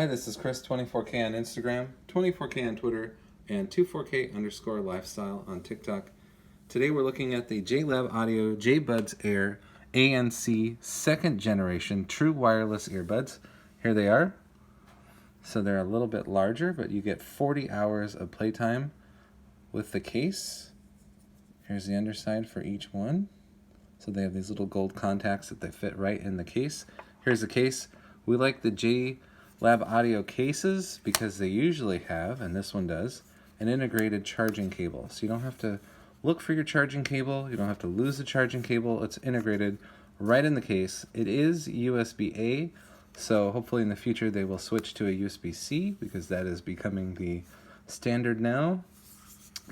Hi, this is Chris, 24K on Instagram, 24K on Twitter, and 24K_lifestyle on TikTok. Today we're looking at the JLab Audio JBuds Air ANC second generation true wireless earbuds. Here they are. So they're a little bit larger, but you get 40 hours of playtime with the case. Here's the underside for each one. So they have these little gold contacts that they fit right in the case. Here's the case. We like the JLab Audio cases because they usually have, and this one does, an integrated charging cable. So you don't have to look for your charging cable. You don't have to lose the charging cable. It's integrated right in the case. It is USB-A, so hopefully in the future they will switch to a USB-C because that is becoming the standard now.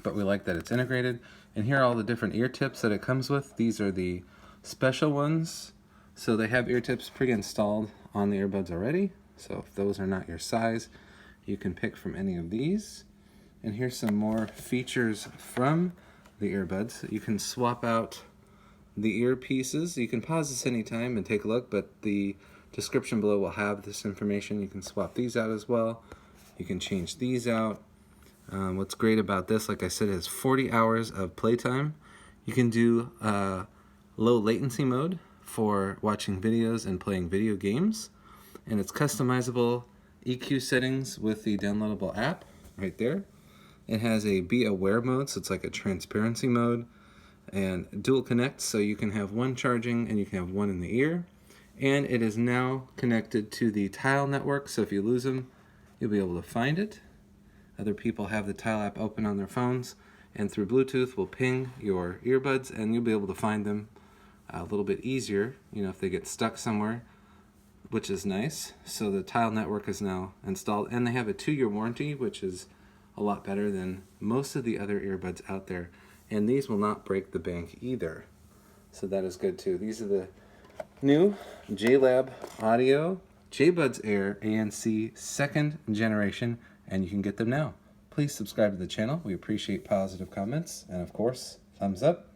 But we like that it's integrated. And here are all the different ear tips that it comes with. These are the special ones. So they have ear tips pre-installed on the earbuds already. So if those are not your size, you can pick from any of these. And here's some more features from the earbuds. You can swap out the earpieces. You can pause this anytime and take a look, but the description below will have this information. You can swap these out as well. You can change these out. What's great about this, like I said, is 40 hours of playtime. You can do low latency mode for watching videos and playing video games. And it's customizable EQ settings with the downloadable app right there. It has a be aware mode, so it's like a transparency mode, and dual connect, so you can have one charging and you can have one in the ear. And it is now connected to the Tile network, so if you lose them, you'll be able to find it. Other people have the Tile app open on their phones, and through Bluetooth will ping your earbuds, and you'll be able to find them a little bit easier, if they get stuck somewhere, which is nice. So the Tile network is now installed, and they have a 2-year warranty, which is a lot better than most of the other earbuds out there. And these will not break the bank either, so that is good too. These are the new JLab Audio JBuds Air ANC second generation, and you can get them now. Please subscribe to the channel. We appreciate positive comments, and of course, thumbs up.